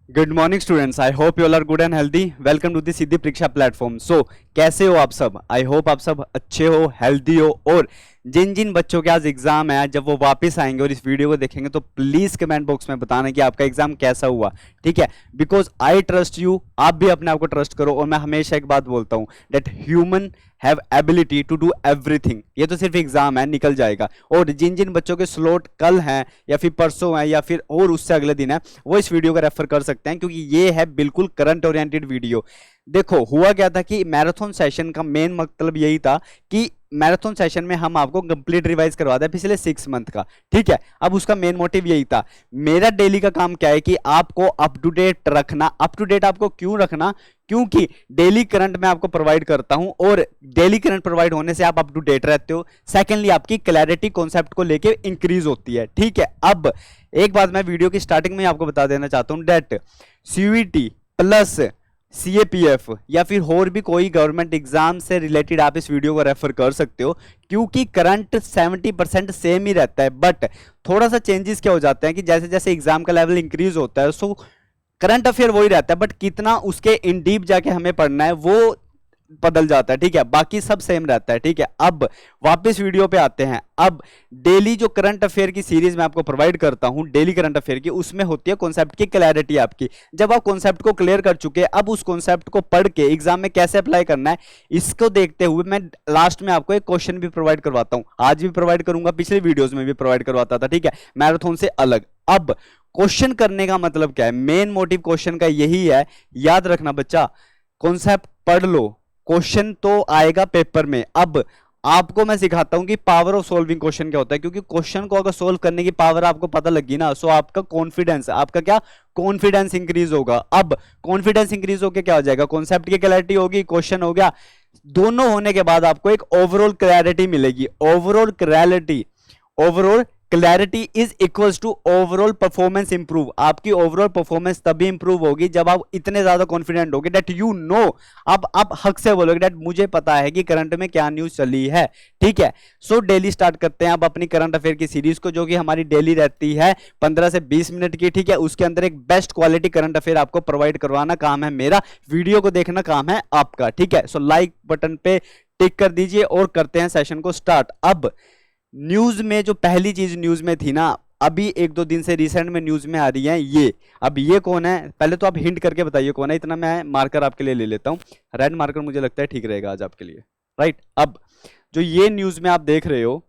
Good morning students, I hope you all are good and healthy. Welcome to the Siddhi Pariksha platform. सो कैसे हो आप सब? I hope आप सब अच्छे हो, हेल्दी हो। और जिन जिन बच्चों के आज एग्जाम है, जब वो वापस आएंगे और इस वीडियो को देखेंगे तो प्लीज कमेंट बॉक्स में बताना कि आपका एग्जाम कैसा हुआ। ठीक है, बिकॉज आई ट्रस्ट यू, आप भी अपने आप को ट्रस्ट करो। और मैं हमेशा एक बात बोलता हूं, that human have ability to do everything. ये तो सिर्फ एग्जाम है, निकल जाएगा। और जिन जिन बच्चों के स्लॉट कल हैं या फिर परसों हैं या फिर और उससे अगले दिन है, वो इस वीडियो को रेफर कर सकते हैं, क्योंकि ये है बिल्कुल करंट ओरिएंटेड वीडियो। देखो, हुआ क्या था कि मैराथन सेशन का मेन मतलब यही था कि मैराथन सेशन में हम आपको कंप्लीट रिवाइज करवाते हैं पिछले 6 मंथ का। ठीक है, अब उसका मेन मोटिव यही था। मेरा डेली का काम क्या है कि आपको अप टू डेट रखना। अप टू डेट आपको क्यों रखना? क्योंकि डेली करंट मैं आपको प्रोवाइड करता हूं, और डेली करंट प्रोवाइड होने से आप अप टू डेट रहते हो। सेकेंडली, आपकी क्लैरिटी कॉन्सेप्ट को लेकर इंक्रीज होती है। ठीक है, अब एक बात मैं वीडियो की स्टार्टिंग में आपको बता देना चाहता हूं, डेट सीयूईटी प्लस सीएपीएफ या फिर और भी कोई गवर्नमेंट एग्जाम से रिलेटेड आप इस वीडियो को रेफर कर सकते हो, क्योंकि करंट 70% सेम ही रहता है। बट थोड़ा सा चेंजेस क्या हो जाते हैं कि जैसे जैसे एग्जाम का लेवल इंक्रीज होता है, सो करंट अफेयर वही रहता है, बट कितना उसके इन डीप जाके हमें पढ़ना है वो बदल जाता है। ठीक है, बाकी सब सेम रहता है। ठीक है, अब वापस वीडियो पे आते हैं। अब डेली जो करंट अफेयर की सीरीज मैं आपको प्रोवाइड करता हूं, डेली करंट अफेयर की, उसमें होती है कॉन्सेप्ट की क्लैरिटी आपकी। जब आप कॉन्सेप्ट को क्लियर कर चुके हैं, अब उस कॉन्सेप्ट को पढ़ के एग्जाम में कैसे अप्लाई करना है, इसको देखते हुए मैं लास्ट में आपको एक क्वेश्चन भी प्रोवाइड करवाता हूं। आज भी प्रोवाइड करूंगा, पिछले वीडियोज में भी प्रोवाइड करवाता था। ठीक है, मैराथन से अलग। अब क्वेश्चन करने का मतलब क्या है? मेन मोटिव क्वेश्चन का यही है, याद रखना बच्चा, कॉन्सेप्ट पढ़ लो, क्वेश्चन तो आएगा पेपर में। अब आपको मैं सिखाता हूं कि पावर ऑफ सॉल्विंग क्वेश्चन क्या होता है, क्योंकि क्वेश्चन को अगर सोल्व करने की पावर आपको पता लगी ना, सो आपका कॉन्फिडेंस, आपका क्या कॉन्फिडेंस इंक्रीज होगा। अब कॉन्फिडेंस इंक्रीज होकर क्या हो जाएगा? कॉन्सेप्ट की क्लैरिटी होगी, क्वेश्चन हो गया, दोनों होने के बाद आपको एक ओवरऑल क्लैरिटी मिलेगी। Overall clarity is equals to overall performance improve. आपकी ओवरऑल परफॉर्मेंस तभी इंप्रूव होगी जब आप इतने ज्यादा कॉन्फिडेंट होगे दैट यू नो। अब आप हक से बोलोगे दैट मुझे पता है कि करंट में क्या न्यूज चली है। ठीक है, सो डेली स्टार्ट करते हैं अब अपनी करंट अफेयर की सीरीज को, जो कि हमारी डेली रहती है 15 से 20 मिनट की। ठीक है, उसके अंदर एक बेस्ट क्वालिटी करंट अफेयर आपको प्रोवाइड करवाना काम है मेरा, वीडियो को देखना काम है आपका। ठीक है, सो लाइक बटन पे टिक कर दीजिए और करते हैं सेशन को स्टार्ट। अब न्यूज में जो पहली चीज न्यूज में थी ना, अभी एक दो दिन से रिसेंट में न्यूज में आ रही है ये। अब ये कौन है, पहले तो आप हिंट करके बताइए कौन है। इतना मैं मार्कर आपके लिए ले लेता हूं, रेड मार्कर मुझे लगता है ठीक रहेगा आज आपके लिए। राइट, अब जो ये न्यूज में आप देख रहे हो,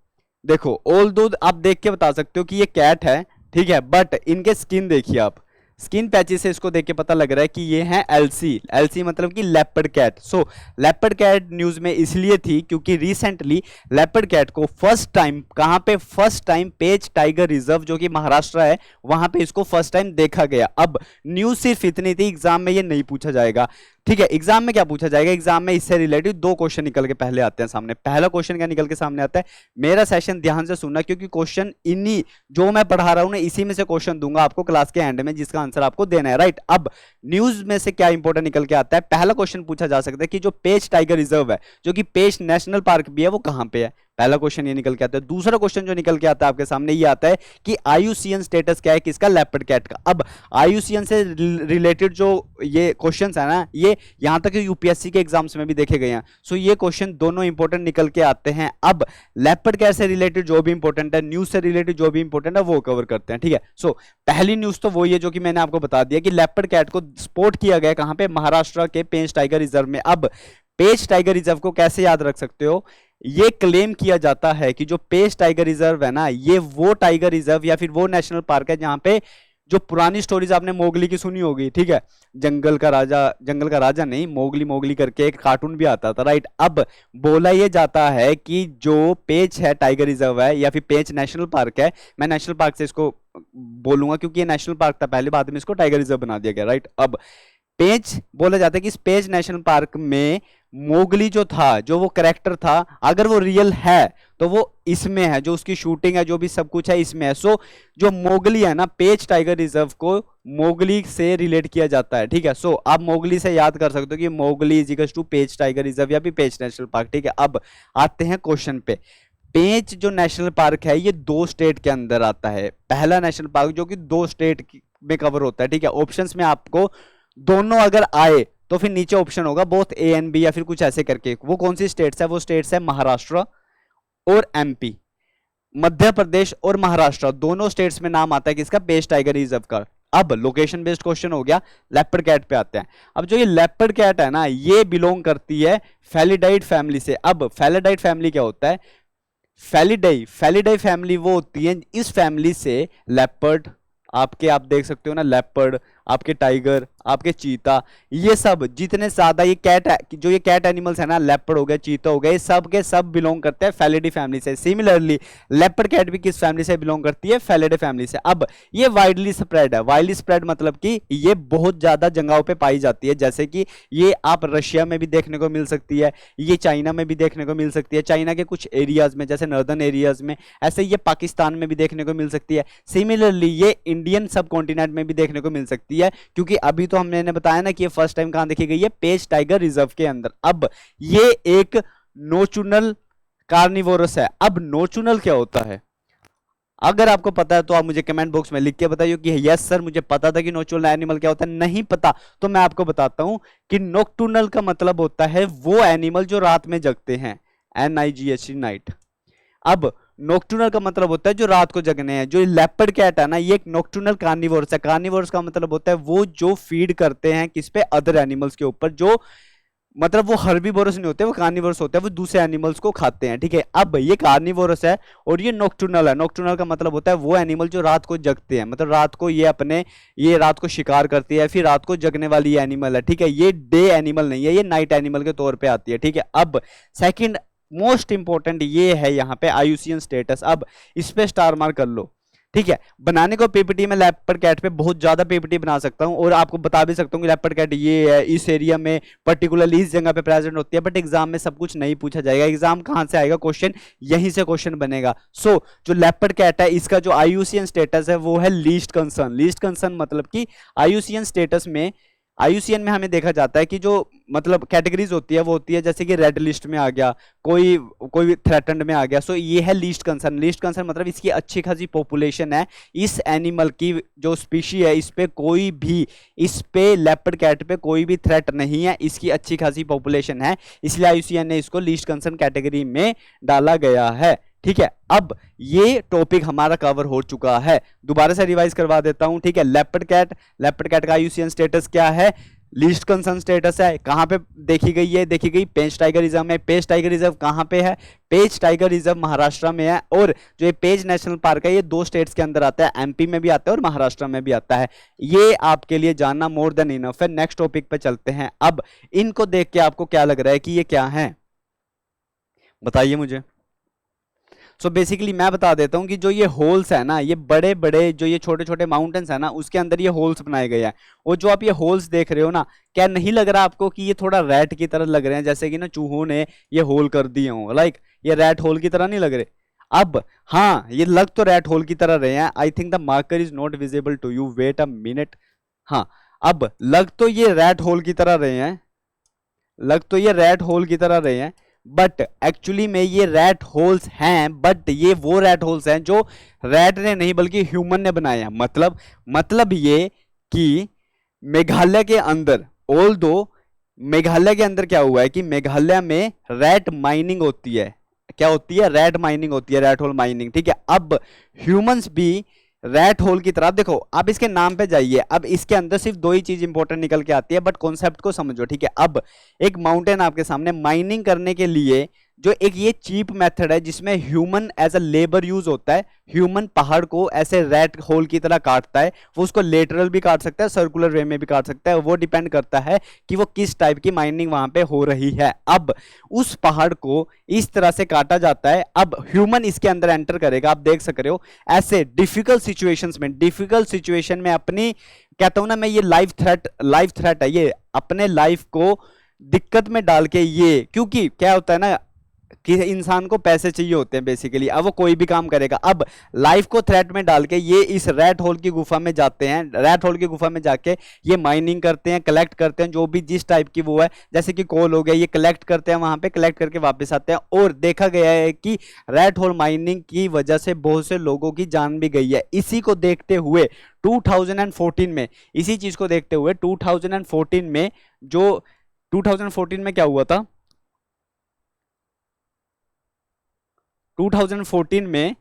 देखो, ऑल दो आप देख के बता सकते हो कि ये कैट है। ठीक है, बट इनके स्किन देखिए आप, स्किन पैचेस से इसको देख के पता लग रहा है कि ये है एलसी। एलसी मतलब कि लेपर्ड कैट। सो लेपर्ड कैट न्यूज में इसलिए थी क्योंकि रिसेंटली लेपर्ड कैट को फर्स्ट टाइम, कहां पे? फर्स्ट टाइम पेच टाइगर रिजर्व, जो कि महाराष्ट्र है, वहां पे इसको फर्स्ट टाइम देखा गया। अब न्यूज सिर्फ इतनी थी, एग्जाम में ये नहीं पूछा जाएगा। ठीक है, एग्जाम में क्या पूछा जाएगा? एग्जाम में इससे रिलेटेड दो क्वेश्चन निकल के पहले आते हैं सामने। पहला क्वेश्चन क्या निकल के सामने आता है? मेरा सेशन ध्यान से सुनना, क्योंकि क्वेश्चन इन्हीं जो मैं पढ़ा रहा हूं ना, इसी में से क्वेश्चन दूंगा आपको क्लास के एंड में, जिसका आंसर आपको देना है। राइट, अब न्यूज में से क्या इंपॉर्टेंट निकल के आता है? पहला क्वेश्चन पूछा जा सकता है कि जो पेच टाइगर रिजर्व है, जो कि पेच नेशनल पार्क भी है, वो कहां पे है? पहला क्वेश्चन ये निकल के आता है। दूसरा क्वेश्चन जो निकल के आता है आपके सामने, ये आता है कि आईयूसीएन स्टेटस क्या है किसका? लेपर्ड कैट का। अब आईयूसीएन से रिलेटेड जो ये क्वेश्चंस है ना, ये यहां तक यूपीएससी के एग्जाम्स में भी देखे गए हैं। सो ये क्वेश्चन दोनों इंपॉर्टेंट निकल के आते हैं। अब लेपर्ड कैट से रिलेटेड जो भी इंपॉर्टेंट है, न्यूज से रिलेटेड जो भी इंपॉर्टेंट है, वो कवर करते हैं। ठीक है, सो पहली न्यूज तो वही है जो कि मैंने आपको बता दिया कि लेपर्ड कैट को स्पॉट किया गया कहां पे? महाराष्ट्र के पेंच टाइगर रिजर्व में। अब पेंच टाइगर रिजर्व को कैसे याद रख सकते हो? ये क्लेम किया जाता है कि जो पेंच टाइगर रिजर्व है ना, ये वो टाइगर रिजर्व या फिर वो नेशनल पार्क है जहां पे जो पुरानी स्टोरीज आपने मोगली की सुनी होगी। ठीक है, जंगल का राजा नहीं, मोगली मोगली करके एक कार्टून भी आता था। राइट, अब बोला ये जाता है कि जो पेंच है टाइगर रिजर्व है या फिर पेंच नेशनल पार्क है, मैं नेशनल पार्क से इसको बोलूंगा क्योंकि ये नेशनल पार्क था पहले, बाद में इसको टाइगर रिजर्व बना दिया गया। राइट, अब पेंच बोला जाता है कि इस पेंच नेशनल पार्क में मोगली जो था, जो वो कैरेक्टर था, अगर वो रियल है तो वो इसमें है, जो उसकी शूटिंग है, जो भी सब कुछ है, इसमें है। सो जो मोगली है ना, पेंच टाइगर रिजर्व को मोगली से रिलेट किया जाता है। ठीक है, सो आप मोगली से याद कर सकते हो कि Mowgli is equals to Pench tiger reserve या फिर पेंच नेशनल पार्क। ठीक है, अब आते हैं क्वेश्चन पे। पेंच जो नेशनल पार्क है, ये 2 स्टेट के अंदर आता है। पहला नेशनल पार्क जो कि 2 स्टेट में कवर होता है, ठीक है। ऑप्शंस में आपको दोनों अगर आए तो फिर नीचे ऑप्शन होगा बोथ ए एंड बी या फिर कुछ ऐसे करके। वो कौन सी स्टेट्स है? वो स्टेट्स है महाराष्ट्र और एमपी। मध्य प्रदेश और महाराष्ट्र दोनों स्टेट्स में नाम आता है किसका? पेश टाइगर रिजर्व का। अब लोकेशन बेस्ड क्वेश्चन हो गया। लेपर्ड कैट पे आते हैं। अब जो ये लेपर्ड कैट है ना, ये बिलोंग करती है फेलिडाइड फैमिली से। अब फेलिडाइड फैमिली क्या होता है? फेलिडाई फैमिली वो होती है, इस फैमिली से लेपर्ड, आपके आप देख सकते हो ना, लेपर्ड, आपके टाइगर, आपके चीता, ये सब जितने ज्यादा ये कैट, जो ये कैट एनिमल्स है ना, लेपर्ड हो गया, चीता हो गया, ये सब के सब बिलोंग करते हैं फेलिडी फैमिली से। सिमिलरली लेपर्ड कैट भी किस फैमिली से बिलोंग करती है? फेलिडी फैमिली से। अब ये वाइडली स्प्रेड है। वाइडली स्प्रेड मतलब कि ये बहुत ज्यादा जगहों पे पाई जाती है, जैसे कि ये आप रशिया में भी देखने को मिल सकती है, ये चाइना में भी देखने को मिल सकती है, चाइना के कुछ एरियाज में जैसे नॉर्दर्न एरियाज में, ऐसे ये पाकिस्तान में भी देखने को मिल सकती है। सिमिलरली ये इंडियन सब कॉन्टिनेंट में भी देखने को मिल सकती है, क्योंकि अभी तो हमने बताया ना कि ये फर्स्ट टाइम कहां देखी गई है? पेश टाइगर रिजर्व के अंदर। अब ये एक नोचुनल कार्निवोरस है। अब नोचुनल क्या होता है? अगर आपको पता है तो आप मुझे कमेंट बॉक्स में लिख के बताइए कि यस सर मुझे पता था कि नोचुनल एनिमल क्या होता है। नहीं पता तो मैं आपको बताता हूं कि नोक्टुनल का मतलब होता है वो एनिमल जो रात में जगते हैं, NIGHT नाइट। अब नोक्टुनल का मतलब होता है जो रात को जगने हैं। जो लेपर्ड कैट है ना, ये एक नोक्टुनल कार्निवोरस है। कार्निवोरस का मतलब होता है वो जो फीड करते हैं किस पे? अदर एनिमल्स के ऊपर। जो मतलब वो हर्बीवोरस नहीं होते, वो कार्निवोरस होते हैं, वो दूसरे एनिमल्स को खाते हैं, ठीक है। अब ये कार्निवोरस है और ये नोक्टुनल है। नोक्टुनल का मतलब होता है वो एनिमल जो रात को जगते हैं, मतलब रात को ये रात को शिकार करती है, फिर रात को जगने वाली ये एनिमल है, ठीक है। ये डे एनिमल नहीं है, ये नाइट एनिमल के तौर पे आती है, ठीक है। अब सेकंड मोस्ट इंपॉर्टेंट ये है यहाँ पे IUCN स्टेटस। अब इस पे स्टार मार्क कर लो, ठीक है। बनाने को पीपीटी में लेपर्ड कैट पे बहुत ज्यादा पीपीटी बना सकता हूं और आपको बता भी सकता हूं कि लेपर्ड कैट ये है, इस एरिया में पर्टिकुलरली इस जगह पे प्रेजेंट होती है, बट एग्जाम में सब कुछ नहीं पूछा जाएगा। एग्जाम कहां से आएगा? क्वेश्चन यहीं से क्वेश्चन बनेगा। सो जो लेपर्ड कैट है इसका जो IUCN स्टेटस है वो है लीस्ट कंसर्न। लीस्ट कंसर्न मतलब कि IUCN स्टेटस में, IUCN में हमें देखा जाता है कि जो मतलब कैटेगरीज होती है वो होती है जैसे कि रेड लिस्ट में आ गया, कोई थ्रेटन्ड में आ गया। सो ये है लीस्ट कंसर्न। लीस्ट कंसर्न मतलब इसकी अच्छी खासी पॉपुलेशन है, इस एनिमल की जो स्पीशी है इस पे कोई भी, इस पे लेपर्ड कैट पे कोई भी थ्रेट नहीं है, इसकी अच्छी खासी पॉपुलेशन है, इसलिए IUCN ने इसको लीस्ट कंसर्न कैटेगरी में डाला गया है, ठीक है। अब ये टॉपिक हमारा कवर हो चुका है, दोबारा से रिवाइज करवा देता हूं, ठीक है। लेपर्ड कैट का IUCN स्टेटस क्या है? लीस्ट कंसर्न स्टेटस है। कहां पे देखी गई है? देखी गई पेंच टाइगर रिजर्व में। पेंच टाइगर रिजर्व कहां पे है? पेंच टाइगर रिजर्व महाराष्ट्र में है। और जो ये पेंच नेशनल पार्क है ये 2 स्टेट्स के अंदर आता है, MP में भी आता है और महाराष्ट्र में भी आता है। ये आपके लिए जानना मोर देन इनफ है। नेक्स्ट टॉपिक पे चलते हैं। अब इनको देख के आपको क्या लग रहा है कि ये क्या है? बताइए मुझे। सो बेसिकली मैं बता देता हूं कि जो ये होल्स है ना, ये बड़े बड़े जो ये छोटे छोटे माउंटेन्स है ना, उसके अंदर ये होल्स बनाए गए हैं। और जो आप ये होल्स देख रहे हो ना, क्या नहीं लग रहा आपको कि ये थोड़ा रैट की तरह लग रहे हैं? जैसे कि ना चूहों ने ये होल कर दिए हों, लाइक ये रैट होल की तरह नहीं लग रहे? अब हाँ, ये लग तो रैट होल की तरह रहे हैं। I think the marker is not visible to you, wait a minute. हाँ, अब लग तो ये रैट होल की तरह रहे हैं, लग तो ये रैट होल की तरह रहे हैं, बट एक्चुअली में ये रैट होल्स हैं, बट ये वो रैट होल्स हैं जो रैट ने नहीं बल्कि ह्यूमन ने बनाए हैं। मतलब ये कि मेघालय के अंदर, ऑल दो मेघालय के अंदर क्या हुआ है कि मेघालय में रैट माइनिंग होती है। क्या होती है? रैट माइनिंग होती है, रैट होल माइनिंग, ठीक है। अब ह्यूमंस भी रैट होल की तरह, देखो आप इसके नाम पे जाइए, अब इसके अंदर सिर्फ 2 ही चीज इंपॉर्टेंट निकल के आती है, बट कॉन्सेप्ट को समझो, ठीक है। अब एक माउंटेन आपके सामने, माइनिंग करने के लिए जो एक ये चीप मेथड है जिसमें human as a labour use होता है। ह्यूमन पहाड़ को ऐसे रैट होल की तरह काटता है, वो उसको लेटरल भी काट सकता है, सर्कुलर वे में भी काट सकता है, वो डिपेंड करता है कि वो किस टाइप की माइनिंग वहां पे हो रही है। अब उस पहाड़ को इस तरह से काटा जाता है। अब ह्यूमन इसके अंदर एंटर करेगा, आप देख सक रहे हो ऐसे डिफिकल्ट सिचुएशन में अपनी, कहता हूं ना मैं, ये लाइफ थ्रेट है, ये अपने लाइफ को दिक्कत में डाल के, ये क्योंकि क्या होता है ना, कि इंसान को पैसे चाहिए होते हैं बेसिकली, अब वो कोई भी काम करेगा। अब लाइफ को थ्रेट में डाल के ये इस रैट होल की गुफा में जाते हैं, रैट होल की गुफा में जाके ये माइनिंग करते हैं, कलेक्ट करते हैं जो भी जिस टाइप की वो है, जैसे कि कोल हो गया, ये कलेक्ट करते हैं वहां पे, कलेक्ट करके वापस आते हैं। और देखा गया है कि रैट होल माइनिंग की वजह से बहुत से लोगों की जान भी गई है। इसी को देखते हुए 2014 में, इसी चीज को देखते हुए 2014 में जो 2014 में क्या हुआ था, 2014 में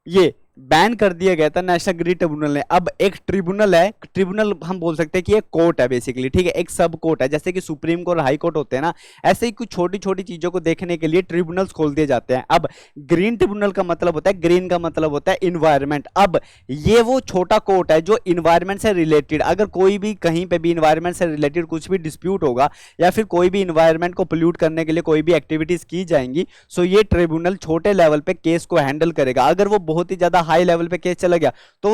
ये बैन कर दिया गया था नेशनल ग्रीन ट्रिब्यूनल ने। अब एक ट्रिब्यूनल है, ट्रिब्यूनल हम बोल सकते हैं कि एक कोर्ट है बेसिकली, ठीक है, एक सब कोर्ट है, जैसे कि सुप्रीम कोर्ट, हाई कोर्ट होते हैं ना, ऐसे ही कुछ छोटी छोटी चीजों को देखने के लिए ट्रिब्यूनल्स खोल दिए जाते हैं। अब ग्रीन ट्रिब्यूनल का मतलब होता है, ग्रीन का मतलब होता है इन्वायरमेंट। अब ये वो छोटा कोर्ट है जो इन्वायरमेंट से रिलेटेड, अगर कोई भी कहीं पे भी इन्वायरमेंट से रिलेटेड कुछ भी डिस्प्यूट होगा या फिर कोई भी इन्वायरमेंट को पोल्यूट करने के लिए कोई भी एक्टिविटीज की जाएंगी, सो ये ट्रिब्यूनल छोटे लेवल पे केस को हैंडल करेगा। अगर वो बहुत ही ज्यादा हाई लेवल पे केस चला गया तो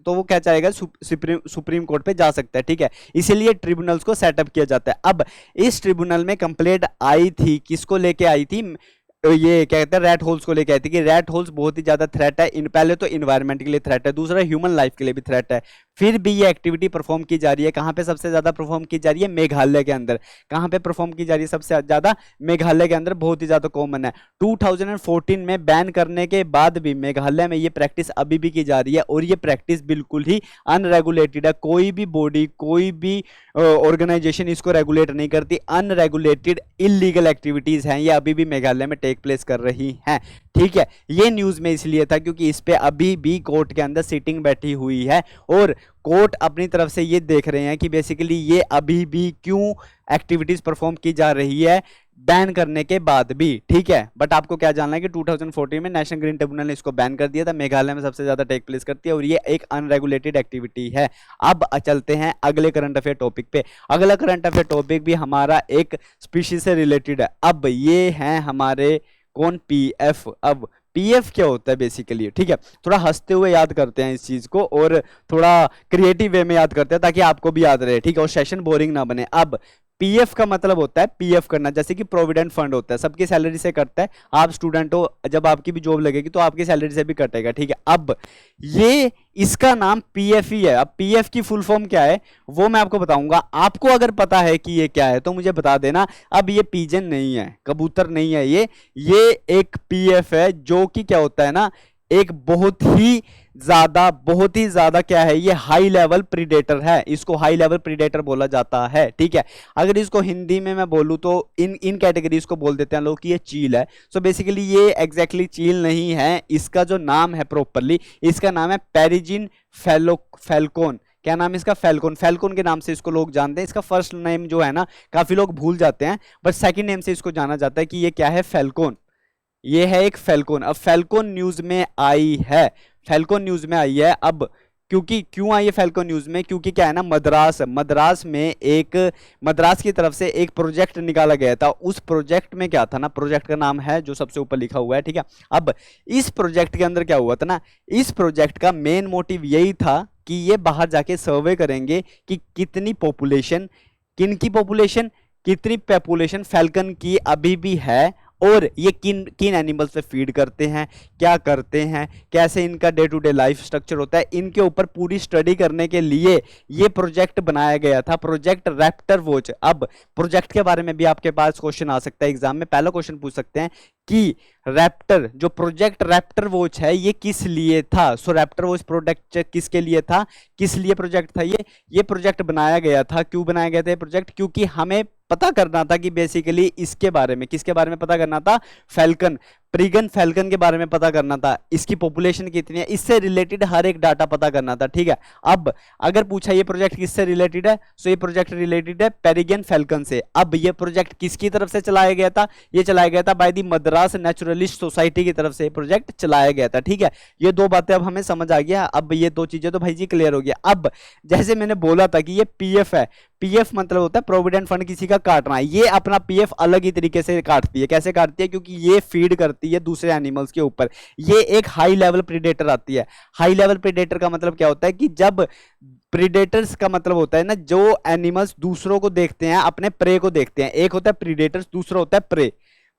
वो क्या चाहेगा, सुप्रीम कोर्ट पे जा सकता है, ठीक है। इसीलिए ट्रिब्यूनल्स को सेटअप किया जाता है। अब इस ट्रिब्यूनल में कंप्लेंट आई थी, किसको लेके आई थी, ये क्या कहते हैं, रेड होल्स को लेके आई थी कि रेड होल्स बहुत ही ज्यादा थ्रेट है, इन पहले तो इन्वायरमेंट के लिए थ्रेट है, दूसरा ह्यूमन लाइफ के लिए भी थ्रेट है। फिर भी ये एक्टिविटी परफॉर्म की जा रही है, कहां पे सबसे ज्यादा परफॉर्म की जा रही है, मेघालय के अंदर। कहां पे परफॉर्म की जा रही है सबसे ज्यादा, मेघालय के अंदर, बहुत ही ज्यादा कॉमन है। 2014 में बैन करने के बाद भी मेघालय में ये प्रैक्टिस अभी भी की जा रही है, और ये प्रैक्टिस बिल्कुल ही अनरेगुलेटेड है। कोई भी बॉडी, कोई भी ऑर्गेनाइजेशन इसको रेगुलेट नहीं करती। अनरेगुलेटेड इलीगल एक्टिविटीज हैं, ये अभी भी मेघालय में टेक प्लेस कर रही हैं, ठीक है। ये न्यूज में इसलिए था क्योंकि इस पे अभी भी कोर्ट के अंदर सीटिंग बैठी हुई है, और कोर्ट अपनी तरफ से ये देख रहे हैं कि बेसिकली ये अभी भी क्यों एक्टिविटीज परफॉर्म की जा रही है बैन करने के बाद भी, ठीक है। बट आपको क्या जानना है कि 2014 में नेशनल ग्रीन ट्रिब्यूनल ने इसको बैन कर दिया था, मेघालय में सबसे ज्यादा टेक प्लेस करती है, और ये एक अनरेगुलेटेड एक्टिविटी है। अब चलते हैं अगले करंट अफेयर टॉपिक पे। अगला करंट अफेयर टॉपिक भी हमारा एक स्पीशीज से रिलेटेड है। अब ये हैं हमारे कौन, पीएफ। अब पीएफ क्या होता है बेसिकली, ठीक है, थोड़ा हंसते हुए याद करते हैं इस चीज को, और थोड़ा क्रिएटिव वे में याद करते हैं ताकि आपको भी याद रहे, ठीक है, और सेशन बोरिंग ना बने। अब पीएफ का मतलब होता है पीएफ करना, जैसे कि प्रोविडेंट फंड होता है, सबकी सैलरी से कटता है। आप स्टूडेंट हो, जब आपकी भी जॉब लगेगी तो आपकी सैलरी से भी कटेगा, ठीक है। अब ये इसका नाम पीएफ ही है। अब पीएफ की फुल फॉर्म क्या है वो मैं आपको बताऊंगा। आपको अगर पता है कि ये क्या है तो मुझे बता देना। अब ये पिजन नहीं है, कबूतर नहीं है, ये एक पीएफ है जो कि क्या होता है ना, एक बहुत ही ज्यादा क्या है, ये हाई लेवल प्रीडेटर है, इसको हाई लेवल प्रीडेटर बोला जाता है, ठीक है। अगर इसको हिंदी में मैं बोलूं तो इन कैटेगरीज को बोल देते हैं लोग कि ये चील है। सो बेसिकली ये एग्जैक्टली चील नहीं है, इसका जो नाम है प्रॉपरली, इसका नाम है पेरिजिन फैल्कोन। क्या नाम है इसका, फैल्कोन। फैल्कोन के नाम से इसको लोग जानते हैं। इसका फर्स्ट नेम जो है ना काफी लोग भूल जाते हैं, बट सेकंड नेम से इसको जाना जाता है कि ये क्या है, फैल्कोन। ये है एक फैल्कोन। अब फैल्कोन न्यूज में आई है, फैल्कोन न्यूज में आई है। अब क्यों आई है फैल्कोन न्यूज में, क्योंकि क्या है ना, मद्रास की तरफ से एक प्रोजेक्ट निकाला गया था। उस प्रोजेक्ट में क्या था ना, प्रोजेक्ट का नाम है जो सबसे ऊपर लिखा हुआ है, ठीक है। अब इस प्रोजेक्ट के अंदर क्या हुआ था ना, इस प्रोजेक्ट का मेन मोटिव यही था कि ये बाहर जाके सर्वे करेंगे कि कितनी पॉपुलेशन, कितनी पॉपुलेशन फैल्कन की अभी भी है, और ये किन एनिमल्स पे फीड करते हैं, क्या करते हैं, कैसे इनका day to day life structure होता है, इनके ऊपर पूरी स्टडी करने के लिए ये प्रोजेक्ट बनाया गया था, प्रोजेक्ट रैप्टर वॉच। अब प्रोजेक्ट के बारे में भी आपके पास क्वेश्चन आ सकता है एग्जाम में। पहला क्वेश्चन पूछ सकते हैं कि रैप्टर, जो प्रोजेक्ट रैप्टर वॉच है, ये किस लिए था। सो रैप्टर वॉच प्रोजेक्ट किसके लिए था, किस लिए प्रोजेक्ट था ये प्रोजेक्ट बनाया गया था। क्यों बनाया गया था ये प्रोजेक्ट, क्योंकि हमें पता करना था कि बेसिकली इसके बारे में, किसके बारे में पता करना था, फैल्कन, प्रीगन फैल्कन के बारे में पता करना था, इसकी पॉपुलेशन कितनी है, इससे रिलेटेड हर एक डाटा पता करना था, ठीक है। अब अगर पूछा ये प्रोजेक्ट किससे रिलेटेड है, सो ये प्रोजेक्ट रिलेटेड है पेरिगन फैल्कन से। अब ये प्रोजेक्ट किसकी तरफ से चलाया गया था, ये चलाया गया था by the Madras naturalist society की तरफ से प्रोजेक्ट चलाया गया था, ठीक है। ये दो बातें अब हमें समझ आ गया। अब ये दो चीजें तो भाई जी क्लियर हो गया। अब जैसे मैंने बोला था कि ये पीएफ है, पीएफ मतलब होता है प्रोविडेंट फंड किसी का काटना। ये अपना पीएफ अलग ही तरीके से काटती है। कैसे काटती है, क्योंकि ये फीड करती है दूसरे एनिमल्स के ऊपर। ये एक हाई लेवल प्रीडेटर आती है। हाई लेवल प्रीडेटर का मतलब क्या होता है कि जब प्रीडेटर्स का मतलब होता है ना, जो एनिमल्स दूसरों को देखते हैं, अपने प्रे को देखते हैं। एक होता है प्रीडेटर्स, दूसरा होता है प्रे।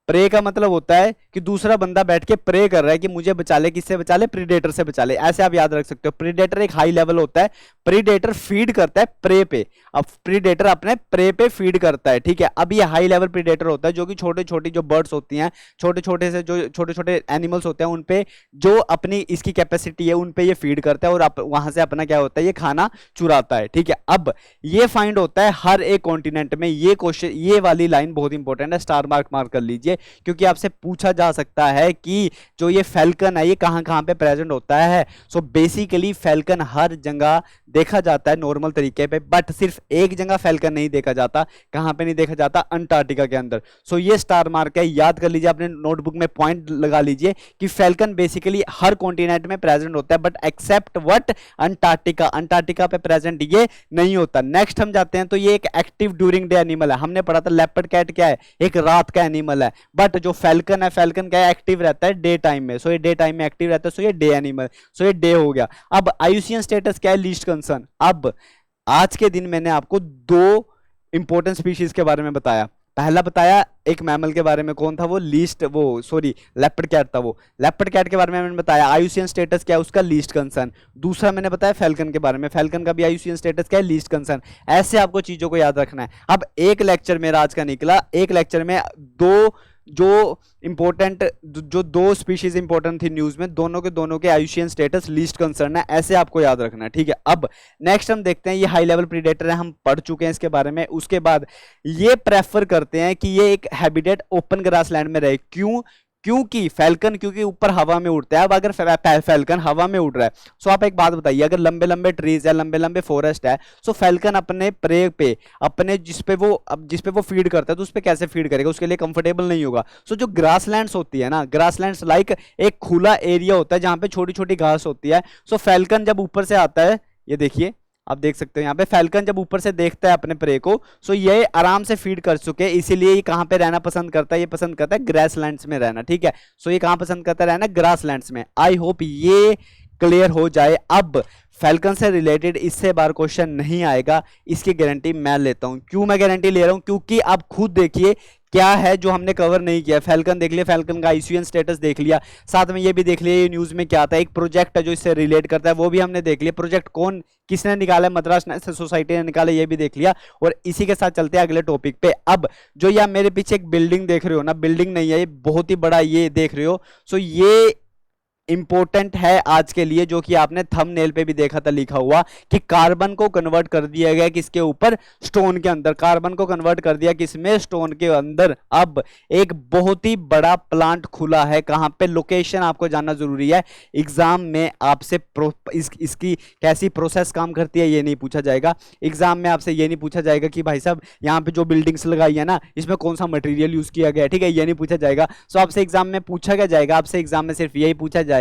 प्रे का मतलब होता है कि दूसरा बंदा बैठ के प्रे कर रहा है कि मुझे बचा ले, किससे बचा ले, प्रीडेटर से बचा ले, ऐसे आप याद रख सकते हो। प्रीडेटर एक हाई लेवल होता है, प्रीडेटर फीड करता है प्रे पे, अब प्रीडेटर अपने प्रे पे फीड करता है, ठीक है। अब ये हाई लेवल प्रीडेटर होता है जो कि छोटे छोटी जो बर्ड्स होती हैं, छोटे छोटे से जो छोटे छोटे एनिमल्स होते हैं उन पे जो अपनी इसकी कैपेसिटी है उन पे ये फीड करता है और वहां से अपना क्या होता है, ये खाना चुराता है, ठीक है। अब ये फाइंड होता है हर एक कॉन्टिनेंट में। ये क्वेश्चन, ये वाली लाइन बहुत इंपॉर्टेंट है, स्टार मार्क कर लीजिए, क्योंकि आपसे पूछा जा सकता है कि जो ये फैल्कन है ये कहां कहां पे प्रेजेंट होता है। सो बेसिकली फैल्कन हर जगह देखा जाता है नॉर्मल तरीके पे, बट सिर्फ एक जगह फैल्कन नहीं देखा जाता। कहां पे नहीं देखा जाता, अंटार्कटिका के अंदर। सो ये स्टार मार्क है, याद कर लीजिए, अपने नोटबुक में पॉइंट लगा लीजिए कि फैल्कन बेसिकली हर कॉन्टिनेंट में प्रेजेंट होता है, but except what, Antarctica, Antarctica पे प्रेजेंट ये नहीं होता। नेक्स्ट हम जाते हैं, तो ये एक एक्टिव ड्यूरिंग डे एनिमल है। हमने पढ़ा था लेपर्ड कैट क्या है, एक रात का एनिमल है, बट जो फैल्कन है, फैल्कन क्या है, एक्टिव रहता है डे टाइम में। सो ये डे टाइम में एक्टिव रहता है, सो ये डे एनिमल, सो ये डे हो गया। अब आईयूसीएन स्टेटस क्या है, लीस्ट कंसर्न। अब आज के दिन मैंने आपको दो इंपॉर्टेंट स्पीशीज के बारे में बताया। पहला बताया एक मैमल के बारे में, कौन था वो, लेपर्ड कैट था। वो लेपर्ड कैट के बारे में मैंने बताया, आईयूसीएन स्टेटस क्या है उसका, लीस्ट कंसर्न। दूसरा मैंने बताया फैल्कन के बारे में, फैल्कन का भी आईयूसीएन स्टेटस क्या है, लीस्ट कंसर्न। ऐसे आपको चीजों को याद रखना है। अब एक लेक्चर मेरा आज का निकला, एक लेक्चर में जो दो स्पीशीज इंपॉर्टेंट थी न्यूज में, दोनों के आईयूसीएन स्टेटस लीस्ट कंसर्न है, ऐसे आपको याद रखना है, ठीक है। अब नेक्स्ट हम देखते हैं, ये हाई लेवल प्रीडेटर है, हम पढ़ चुके हैं इसके बारे में। उसके बाद ये प्रेफर करते हैं कि ये एक हैबिटेट ओपन ग्रासलैंड में रहे। क्योंकि फैल्कन, क्योंकि ऊपर हवा में उड़ता है। अब अगर फैल्कन हवा में उड़ रहा है, सो आप एक बात बताइए, अगर लंबे लंबे ट्रीज है, लंबे लंबे फॉरेस्ट है, सो फैल्कन अपने प्रे पे, अपने जिस पे वो फीड करता है, तो उस पे कैसे फीड करेगा, उसके लिए कंफर्टेबल नहीं होगा। सो जो ग्रासलैंड्स होती है ना, ग्रासलैंड्स लाइक एक खुला एरिया होता है जहां पे छोटी छोटी घास होती है। सो फैल्कन जब ऊपर से आता है, ये देखिए आप देख सकते हो यहाँ पे, फैल्कन जब ऊपर से देखता है अपने प्रे को, सो ये आराम से फीड कर चुके, इसीलिए ये कहाँ पे रहना पसंद करता है, ये पसंद करता है ग्रासलैंड्स में रहना, ठीक है। सो ये कहाँ पसंद करता है रहना, ग्रासलैंड्स में। आई होप ये क्लियर हो जाए। अब फैल्कन से रिलेटेड इससे बार क्वेश्चन नहीं आएगा, इसकी गारंटी मैं लेता हूं। क्यों मैं गारंटी ले रहा हूं, क्योंकि आप खुद देखिए क्या है जो हमने कवर नहीं किया। फैल्कन देख लिया, फैल्कन का आईयूसीएन स्टेटस देख लिया, साथ में ये भी देख लिया ये न्यूज में क्या आता है, एक प्रोजेक्ट है जो इससे रिलेट करता है, वो भी हमने देख लिया। प्रोजेक्ट किसने निकाला, मद्रास नेशनल सोसाइटी ने निकाला, ये भी देख लिया। और इसी के साथ चलते हैं अगले टॉपिक पे। अब जो ये मेरे पीछे एक बिल्डिंग देख रहे हो ना, बिल्डिंग नहीं है ये, बहुत ही बड़ा ये देख रहे हो, सो ये इंपॉर्टेंट है आज के लिए, जो कि आपने थंबनेल पे भी देखा था लिखा हुआ कि कार्बन को कन्वर्ट कर दिया गया किसके ऊपर, स्टोन के अंदर। कार्बन को कन्वर्ट कर दिया किसमें, स्टोन के अंदर। अब एक बहुत ही बड़ा प्लांट खुला है, कहां पे, लोकेशन आपको जानना जरूरी है। एग्जाम में आपसे इसकी कैसी प्रोसेस काम करती है ये नहीं पूछा जाएगा। एग्जाम में आपसे ये नहीं पूछा जाएगा कि भाई साहब यहाँ पे जो बिल्डिंग्स लगाई है ना, इसमें कौन सा मटेरियल यूज किया गया है, ठीक है, ये नहीं पूछा जाएगा। सो आपसे एग्जाम में पूछा क्या जाएगा, आपसे एग्जाम में सिर्फ यही पूछा जाएगा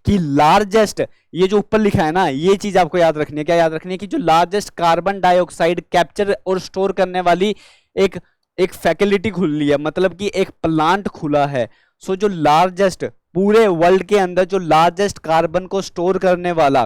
कि लार्जेस्ट, ये जो ऊपर लिखा है ना, ये चीज आपको याद रखनी है। क्या याद रखनी है कि जो लार्जेस्ट कार्बन डाइऑक्साइड कैप्चर और स्टोर करने वाली एक फैसिलिटी खुली है, मतलब कि एक प्लांट खुला है। सो जो लार्जेस्ट पूरे वर्ल्ड के अंदर जो लार्जेस्ट कार्बन को स्टोर करने वाला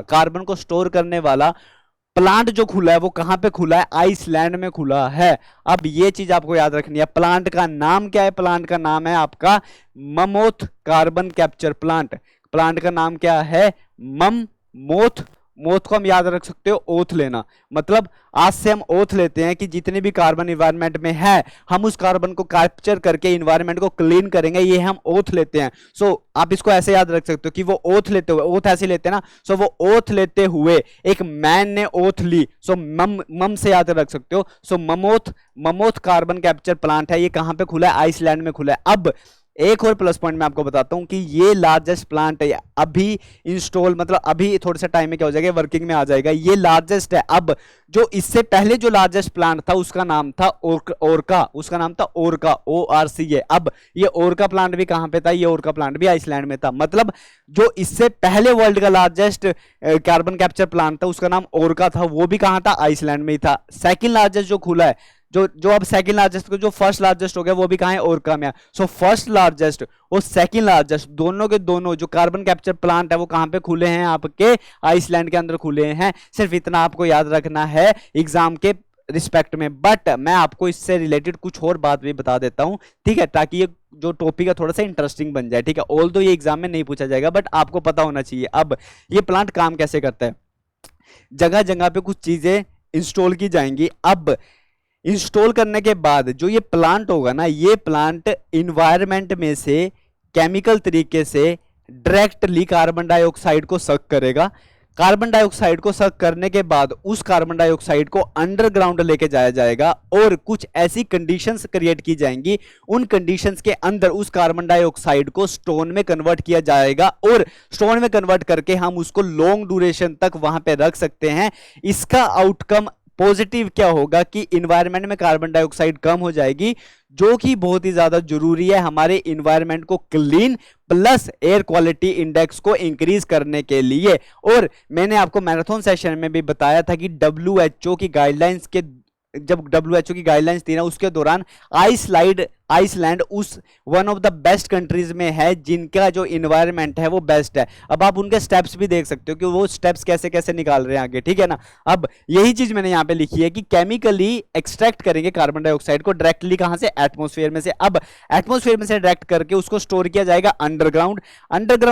प्लांट जो खुला है वो कहां पे खुला है, आइसलैंड में खुला है। अब ये चीज आपको याद रखनी है। प्लांट का नाम क्या है, प्लांट का नाम है आपका ममोथ कार्बन कैप्चर प्लांट। प्लांट का नाम क्या है, ममोथ। मोथ को हम याद रख सकते हो ओथ लेना, मतलब आज से हम ओथ लेते हैं कि जितने भी कार्बन इन्वायरमेंट में है हम उस कार्बन को कैप्चर करके इन्वायरमेंट को क्लीन करेंगे, ये हम ओथ लेते हैं। सो आप इसको ऐसे याद रख सकते हो कि वो ओथ लेते हुए, ओथ ऐसे लेते हैं ना, सो वो ओथ लेते हुए एक मैन ने ओथ ली, सो मम से याद रख सकते हो। सो ममोथ कार्बन कैप्चर प्लांट है, ये कहां पे खुला है, आइसलैंड में खुला है। अब एक और प्लस पॉइंट मैं आपको बताता हूं कि ये लार्जेस्ट प्लांट है, अभी इंस्टॉल, मतलब अभी थोड़े से टाइम में क्या हो जाएगा, वर्किंग में आ जाएगा, ये लार्जेस्ट है। अब जो इससे पहले जो लार्जेस्ट प्लांट था उसका नाम था ओरका, उसका नाम था ओरका, ORCA। अब ये ओरका प्लांट भी कहां पे था, ये ओरका प्लांट भी आइसलैंड में था। मतलब जो इससे पहले वर्ल्ड का लार्जेस्ट कार्बन कैप्चर प्लांट था उसका नाम ओरका था, वो भी कहां था, आइसलैंड में ही था। सेकेंड लार्जेस्ट जो खुला है, जो अब सेकंड लार्जेस्ट को जो फर्स्ट लार्जेस्ट हो गया वो भी कहां है, ओरका में। सो फर्स्ट लार्जेस्ट और सेकंड लार्जेस्ट दोनों के दोनों जो कार्बन कैप्चर प्लांट है वो कहां पे खुले हैं, आपके आइसलैंड के अंदर खुले हैं। सिर्फ इतना आपको याद रखना है, एग्जाम के रिस्पेक्ट में, बट मैं आपको इससे रिलेटेड कुछ और बात भी बता देता हूं, ठीक है, ताकि ये जो टॉपिक है थोड़ा सा इंटरेस्टिंग बन जाए, ठीक है। ऑल दो ये एग्जाम में नहीं पूछा जाएगा, बट आपको पता होना चाहिए। अब ये प्लांट काम कैसे करता है, जगह जगह पे कुछ चीजें इंस्टॉल की जाएंगी। अब इंस्टॉल करने के बाद जो ये प्लांट होगा ना, ये प्लांट इन्वायरमेंट में से केमिकल तरीके से डायरेक्टली कार्बन डाइऑक्साइड को सक करेगा। कार्बन डाइऑक्साइड को सक करने के बाद उस कार्बन डाइऑक्साइड को अंडरग्राउंड लेके जाया जाएगा और कुछ ऐसी कंडीशंस क्रिएट की जाएंगी, उन कंडीशंस के अंदर उस कार्बन डाइऑक्साइड को स्टोन में कन्वर्ट किया जाएगा और स्टोन में कन्वर्ट करके हम उसको लॉन्ग ड्यूरेशन तक वहां पे रख सकते हैं। इसका आउटकम पॉजिटिव क्या होगा कि इन्वायरमेंट में कार्बन डाइऑक्साइड कम हो जाएगी, जो कि बहुत ही ज्यादा जरूरी है हमारे इन्वायरमेंट को clean plus air quality index को इंक्रीज करने के लिए। और मैंने आपको मैराथन सेशन में भी बताया था कि डब्ल्यूएचओ की गाइडलाइंस के, जब डब्ल्यूएचओ की गाइडलाइंस थी ना, उसके दौरान आइसलैंड उस one of the best countries में है जिनका जो इन्वायरमेंट है वो बेस्ट है। अब आप उनके स्टेप्स भी देख सकते हो कि वो स्टेप्स कैसे कैसे निकाल रहे हैं आगे, ठीक है ना। अब यही चीज मैंने यहां पे लिखी है कि केमिकली एक्सट्रैक्ट करेंगे कार्बन डाइऑक्साइड को डायरेक्टली, कहां से, एटमॉस्फेयर में से। अब एटमॉस्फेयर में से डायरेक्ट करके उसको स्टोर किया जाएगा अंडरग्राउंड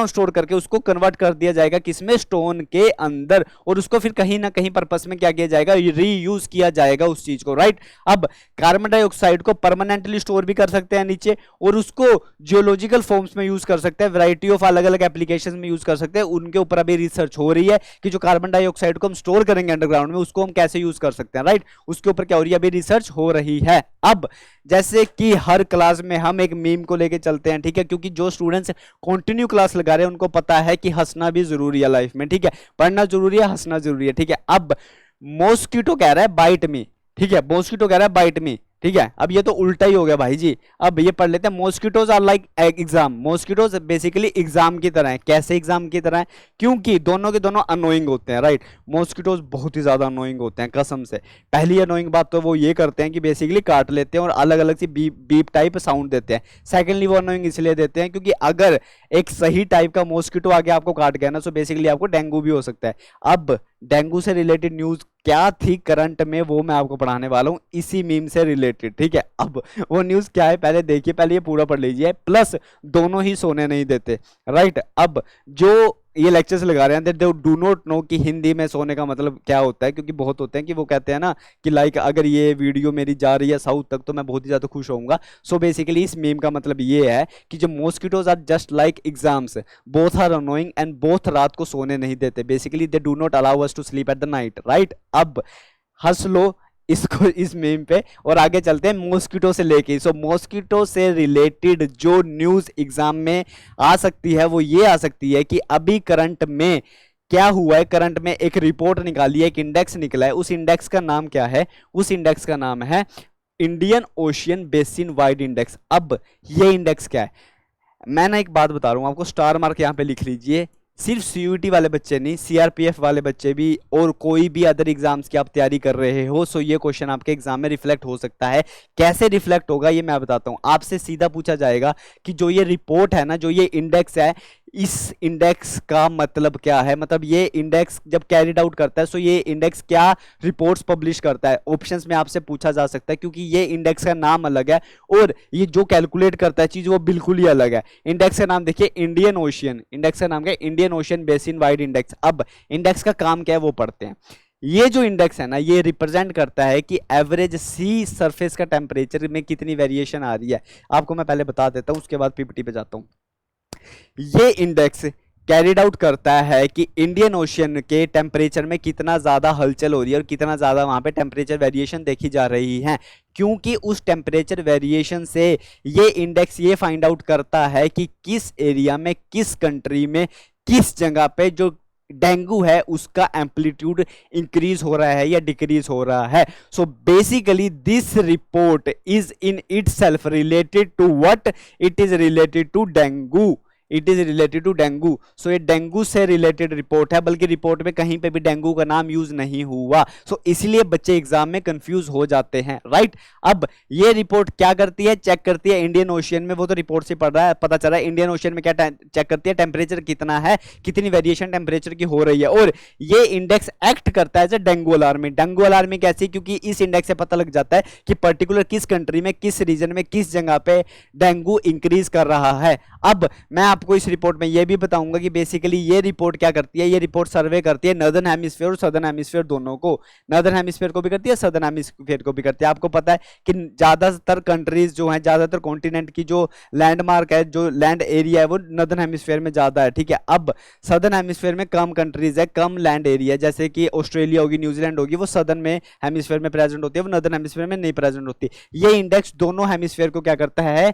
स्टोर करके उसको कन्वर्ट कर दिया जाएगा किसमें, स्टोन के अंदर, और उसको फिर कहीं ना कहीं पर्पस में क्या किया जाएगा, रीयूज किया जाएगा उस चीज को, राइट। अब कार्बन डाइऑक्साइड को परमानेंटली स्टोर भी कर सकते हैं नीचे, और उसको जियोलॉजिकल फॉर्म्स में यूज कर सकते हैं, वैरायटी ऑफ अलग अलग एप्लीकेशंस में यूज कर सकते हैं। उनके ऊपर अभी रिसर्च हो रही है कि जो कार्बन डाइऑक्साइड को हम स्टोर करेंगे अंडरग्राउंड में, उसको हम कैसे यूज कर सकते हैं, राइट। उसके ऊपर क्या हो रही है, अभी रिसर्च हो रही है। अब जैसे कि हर क्लास में हम एक मीम को लेके चलते हैं, ठीक है, क्योंकि जो स्टूडेंट्स कंटिन्यू क्लास लगा रहे हैं उनको पता है कि हंसना भी जरूरी है लाइफ में, ठीक है, पढ़ना जरूरी है, हंसना जरूरी है, ठीक है। अब मॉस्किटो कह रहा है बाइट मी, ठीक है, मॉस्किटो कह रहा है बाइट मी, ठीक है। अब ये तो उल्टा ही हो गया भाई जी। अब ये पढ़ लेते हैं, mosquitoes are like exam. Mosquitoes basically exam की तरह है। कैसे एग्जाम की तरह है, क्योंकि दोनों के दोनों अनोइंग होते हैं, राइट। मॉस्किटोज बहुत ही ज्यादा अनोइंग होते हैं कसम से। पहली अनोइंग बात तो वो ये करते हैं कि बेसिकली काट लेते हैं और अलग अलग सी बीप टाइप साउंड देते हैं। सेकेंडली वो अनोइंग इसलिए देते हैं क्योंकि अगर एक सही टाइप का मॉस्किटो आगे आपको काट गया ना, तो बेसिकली आपको डेंगू भी हो सकता है। अब डेंगू से रिलेटेड न्यूज क्या थी करंट में, वो मैं आपको पढ़ाने वाला हूं इसी मीम से रिलेटेड, ठीक है। अब वो न्यूज क्या है पहले देखिए, पहले ये पूरा पढ़ लीजिए, प्लस दोनों ही सोने नहीं देते, राइट। अब जो ये लेक्चर्स लगा रहे हैं दे डू नॉट नो कि हिंदी में सोने का मतलब क्या होता है, क्योंकि बहुत होते हैं कि वो कहते हैं ना कि लाइक अगर ये वीडियो मेरी जा रही है साउथ तक तो मैं बहुत ही ज्यादा खुश होऊंगा। सो बेसिकली इस मीम का मतलब ये है कि जो mosquitoes are just like exams, both are annoying and both रात को सोने नहीं देते। Basically they do not allow us to sleep at the night, right. अब हंस लो इसको इस मीम पे, और आगे चलते हैं मॉस्किटो से लेके। सो मॉस्किटो से रिलेटेड जो न्यूज एग्जाम में आ सकती है वो ये आ सकती है कि अभी करंट में क्या हुआ है। करंट में एक रिपोर्ट निकाली है, एक इंडेक्स निकला है, उस इंडेक्स का नाम क्या है, उस इंडेक्स का नाम है Indian ocean basin wide index. अब ये इंडेक्स क्या है, मैं ना एक बात बता रहा हूं आपको, स्टार मार्क यहां पे लिख लीजिए। सिर्फ सीयूईटी वाले बच्चे नहीं, सीआरपीएफ वाले बच्चे भी, और कोई भी अदर एग्जाम्स की आप तैयारी कर रहे हो, सो ये क्वेश्चन आपके एग्जाम में रिफ्लेक्ट हो सकता है। कैसे रिफ्लेक्ट होगा ये मैं बताता हूं। आपसे सीधा पूछा जाएगा कि जो ये रिपोर्ट है ना, जो ये इंडेक्स है, इस इंडेक्स का मतलब क्या है, मतलब ये इंडेक्स जब कैरिड आउट करता है, सो ये इंडेक्स क्या रिपोर्ट्स पब्लिश करता है। ऑप्शंस में आपसे पूछा जा सकता है, क्योंकि ये इंडेक्स का नाम अलग है और ये जो कैलकुलेट करता है चीज वो बिल्कुल ही अलग है। इंडेक्स का नाम देखिए इंडियन ओशियन, इंडेक्स का नाम क्या है, Indian ocean basin wide index. अब इंडेक्स का काम क्या है वो पढ़ते हैं। ये जो इंडेक्स है ना, ये रिप्रेजेंट करता है कि एवरेज सी सरफेस का टेम्परेचर में कितनी वेरिएशन आ रही है। आपको मैं पहले बता देता हूं, उसके बाद पीपीटी पे जाता हूं। ये इंडेक्स कैरिड आउट करता है कि इंडियन ओशियन के टेम्परेचर में कितना ज्यादा हलचल हो रही है और कितना ज्यादा वहां पे टेम्परेचर वेरिएशन देखी जा रही है, क्योंकि उस टेम्परेचर वेरिएशन से ये इंडेक्स ये फाइंड आउट करता है कि किस एरिया में, किस कंट्री में, किस जगह पे जो डेंगू है उसका एम्पलीट्यूड इंक्रीज हो रहा है या डिक्रीज हो रहा है। So basically this report is in itself related to what, it is related to dengue. It is related to dengue. So ये डेंगू से रिलेटेड रिपोर्ट है, बल्कि रिपोर्ट में कहीं पे भी डेंगू का नाम यूज नहीं हुआ। सो इसलिए बच्चे एग्जाम में कंफ्यूज हो जाते हैं, राइट। अब ये रिपोर्ट क्या करती है, चेक करती है इंडियन ओशियन में, वो तो रिपोर्ट से पढ़ रहा है, पता चल रहा है इंडियन ओशियन में क्या चेक करती है, टेम्परेचर कितना है, कितनी वेरिएशन टेम्परेचर की हो रही है। और ये इंडेक्स एक्ट करता है as dengue alarming. Dengue alarming कैसी, क्योंकि इस इंडेक्स से पता लग जाता है कि पर्टिकुलर किस कंट्री में, किस रीजन में, किस जगह पे डेंगू इंक्रीज कर रहा है। अब मैं आपको इस रिपोर्ट में यह भी बताऊंगा कि बेसिकली ये रिपोर्ट क्या करती है। ये रिपोर्ट सर्वे करती है नॉर्दर्न हेमिस्फीयर और सदर्न हेमिस्फीयर दोनों को, नॉर्दर्न हेमिस्फीयर को भी करती है, सदर्न हेमिस्फीयर को भी करती है। आपको पता है कि ज्यादातर कंट्रीज जो हैं, ज्यादातर कॉन्टिनेंट की जो लैंडमार्क है, जो लैंड एरिया है, वो नॉर्दर्न हेमिस्फीयर में ज्यादा है, ठीक है। अब सदर्न हेमिस्फीयर में कम कंट्रीज है, कम लैंड एरिया, जैसे कि ऑस्ट्रेलिया होगी, न्यूजीलैंड होगी, वो सदर्न में हेमिस्फीयर में प्रेजेंट होती है, वो नॉर्दर्न हेमिस्फीयर में नहीं प्रेजेंट होती। ये इंडेक्स दोनों हेमिस्फीयर को क्या करता है,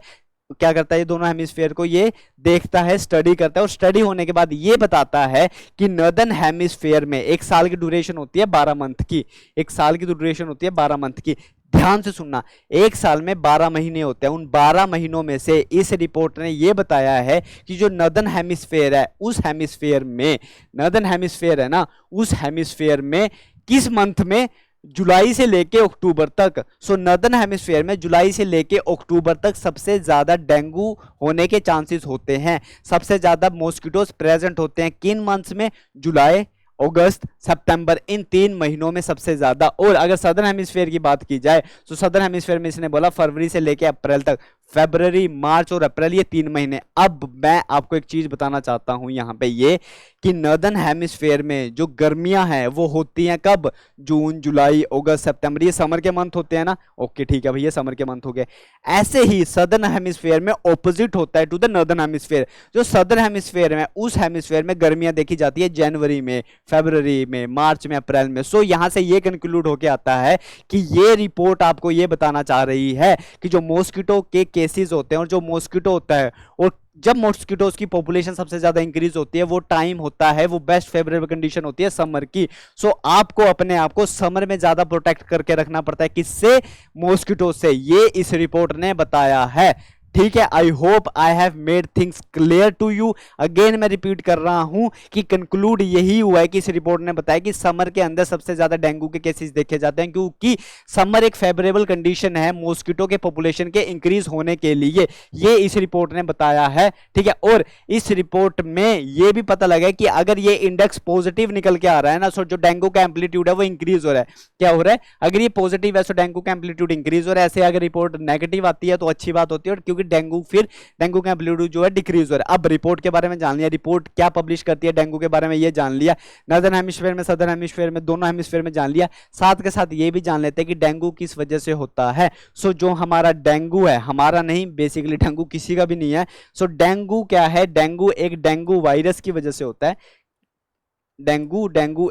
ये दोनों हेमिस्फीयर को ये देखता है, स्टडी करता है, और स्टडी होने के बाद ये बताता है कि नॉर्दर्न हेमिस्फीयर में एक साल की ड्यूरेशन होती है 12 मंथ की, एक साल की ड्यूरेशन होती है 12 मंथ की। ध्यान से सुनना, एक साल में 12 महीने होते हैं, उन 12 महीनों में से इस रिपोर्ट ने यह बताया है कि जो नॉर्दर्न हेमिस्फीयर है, उस हेमिस्फीयर में, नॉर्दर्न हेमिस्फीयर है ना, उस हेमिस्फीयर में किस मंथ में, जुलाई से लेके अक्टूबर तक। सो नॉर्दर्न हेमिस्फीयर में जुलाई से लेके अक्टूबर तक सबसे ज्यादा डेंगू होने के चांसेस होते हैं, सबसे ज्यादा मॉस्किटोज प्रेजेंट होते हैं। किन मंथ्स में, जुलाई, अगस्त, सितंबर, इन 3 महीनों में सबसे ज्यादा। और अगर सदर्न हेमिस्फीयर की बात की जाए तो सदर्न हेमिस्फीयर में इसने बोला फरवरी से लेके अप्रैल तक, फरवरी, मार्च और अप्रैल, ये 3 महीने। अब मैं आपको एक चीज बताना चाहता हूं यहां पे, ये कि नॉर्दर्न हेमिस्फीयर में जो गर्मियां हैं वो होती हैं कब, जून, जुलाई, अगस्त, सितंबर, ये समर के मंथ होते हैं ना। ओके ठीक है भैया, समर के मंथ हो गए। ऐसे ही सदर्न हेमिस्फीयर में ऑपोजिट होता है टू द नॉर्दर्न हेमिस्फीयर। जो सदर्न हेमिस्फीयर में, उस हेमिस्फीयर में गर्मियां देखी जाती है जनवरी में, फरवरी में, मार्च में, अप्रैल में। सो यहां से ये कंक्लूड होके आता है कि ये रिपोर्ट आपको ये बताना चाह रही है कि जो मॉस्किटो के केसेस होते हैं, और जो मॉस्किटो होता है, और जब मॉस्किटोज की पॉपुलेशन सबसे ज्यादा इंक्रीज होती है, वो टाइम होता है, वो बेस्ट फेवरेबल कंडीशन होती है समर की। सो आपको अपने आप को समर में ज्यादा प्रोटेक्ट करके रखना पड़ता है, किससे, मॉस्किटो से। ये इस रिपोर्ट ने बताया है, ठीक है। I hope I have made things clear to you. Again मैं रिपीट कर रहा हूं कि कंक्लूड यही हुआ है कि इस रिपोर्ट ने बताया कि समर के अंदर सबसे ज्यादा डेंगू के केसेस देखे जाते हैं, क्योंकि समर एक फेवरेबल कंडीशन है मॉस्किटो के पॉपुलेशन के इंक्रीज होने के लिए। ये इस रिपोर्ट ने बताया है, ठीक है। और इस रिपोर्ट में यह भी पता लगा कि अगर ये इंडेक्स पॉजिटिव निकल के आ रहा है ना, सो जो डेंगू का एम्पलीट्यूड है वो इंक्रीज हो रहा है। क्या हो रहा है, अगर ये पॉजिटिव है तो डेंगू का एम्पलीट्यूड इंक्रीज हो रहा है। ऐसे अगर रिपोर्ट नेगेटिव आती है तो अच्छी बात होती है, और क्योंकि डेंगू का एम्पलीट्यूड जो है डिक्रीज हो रहा है। अब रिपोर्ट के बारे में जान लिया, रिपोर्ट क्या पब्लिश करती है डेंगू के बारे में ये जान लिया, नॉर्दर्न हेमिस्फीयर में, सदर्न हेमिस्फीयर में, दोनों हेमिस्फीयर में जान लिया। साथ के साथ ये भी जान लेते हैं कि डेंगू किस वजह से होता है। सो जो हमारा डेंगू है, हमारा नहीं, बेसिकली डेंगू किसी का भी नहीं है। सो डेंगू क्या है, डेंगू एक डेंगू वायरस की वजह से होता है। डेंगू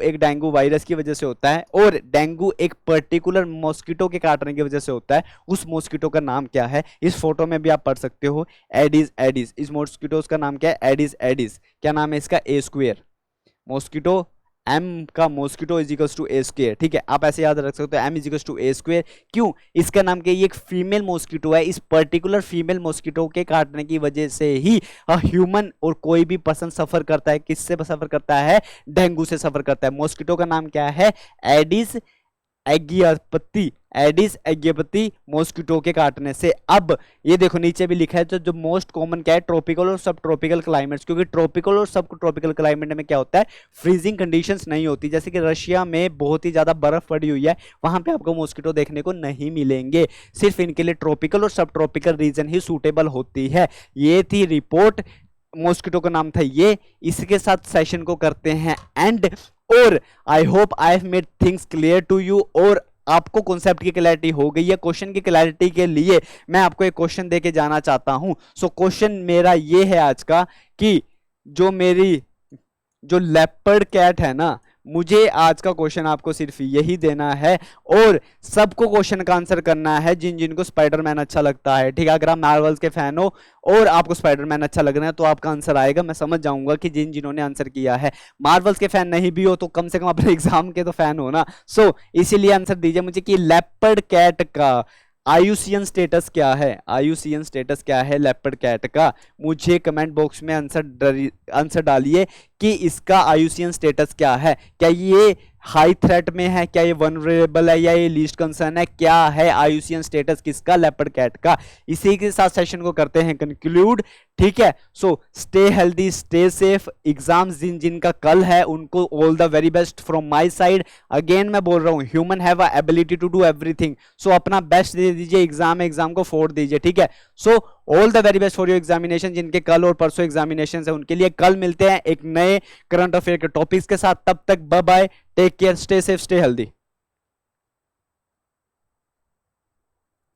एक डेंगू वायरस की वजह से होता है, और डेंगू एक पर्टिकुलर मॉस्किटो के काटने की वजह से होता है। उस मॉस्किटो का नाम क्या है, इस फोटो में भी आप पढ़ सकते हो, एडिस एडिस। इस मॉस्किटो का नाम क्या है, एडिस एडिस। क्या नाम है इसका, ए स्क्वेयर। मॉस्किटो एम का mosquito is equals to A square, ठीक है। आप ऐसे याद रख सकते हो, M is equals to A square. क्यों, इसका नाम क्या है, ये एक फीमेल मॉस्किटो है। इस पर्टिकुलर फीमेल मॉस्किटो के काटने की वजह से ही ह्यूमन और कोई भी पर्सन सफर करता है। किससे सफर करता है, डेंगू से सफर करता है। मॉस्किटो का नाम क्या है, एडिस एगियापति, एडिस एगियापति मॉस्किटो के काटने से। अब ये देखो नीचे भी लिखा है, तो जो मोस्ट कॉमन क्या है, ट्रॉपिकल और सब ट्रॉपिकल क्लाइमेट्स। क्योंकि ट्रॉपिकल और सब ट्रॉपिकल क्लाइमेट में क्या होता है, फ्रीजिंग कंडीशंस नहीं होती। जैसे कि रशिया में बहुत ही ज्यादा बर्फ पड़ी हुई है, वहां पे आपको मॉस्किटो देखने को नहीं मिलेंगे। सिर्फ इनके लिए ट्रॉपिकल और सब ट्रॉपिकल रीजन ही सूटेबल होती है। ये थी रिपोर्ट, मॉस्किटो का नाम था ये। इसके साथ सेशन को करते हैं एंड। और I hope I have made things clear to you, और आपको कॉन्सेप्ट की क्लैरिटी हो गई है। क्वेश्चन की क्लैरिटी के लिए मैं आपको एक क्वेश्चन देके जाना चाहता हूं। सो क्वेश्चन मेरा ये है आज का कि जो लेपर्ड कैट है ना, मुझे आज का क्वेश्चन आपको सिर्फ यही देना है, और सबको क्वेश्चन का आंसर करना है जिन जिनको स्पाइडरमैन अच्छा लगता है, ठीक है। अगर आप मार्वल्स के फैन हो और आपको स्पाइडरमैन अच्छा लग रहा है तो आपका आंसर आएगा। मैं समझ जाऊंगा कि जिन्होंने आंसर किया है, मार्वल्स के फैन नहीं भी हो तो कम से कम अपने एग्जाम के तो फैन हो ना। सो इसीलिए आंसर दीजिए मुझे कि लेपर्ड कैट का आयुसियन स्टेटस क्या है, आयुसियन स्टेटस क्या है लेपर्ड कैट का, मुझे कमेंट बॉक्स में आंसर डालिए कि इसका आयुसियन स्टेटस क्या है। क्या ये हाई थ्रेट में है, क्या ये वनरेबल है, या ये लीस्ट कंसर्न है, क्या है आयुसियन स्टेटस किसका, लेपर्ड कैट का। इसी के साथ सेशन को करते हैं कंक्लूड। ठीक है, so stay healthy, stay safe. Exams जिन जिनका कल है उनको all the very best from my side. Again मैं बोल रहा हूं, human have a ability to do everything, so अपना बेस्ट दे दीजिए, एग्जाम को फोड़ दीजिए। ठीक है, so all the very best for your examination. जिनके कल और परसों एग्जामिनेशन है उनके लिए कल मिलते हैं एक नए करंट अफेयर के टॉपिक्स के साथ। तब तक bye bye, take care, stay safe, stay healthy.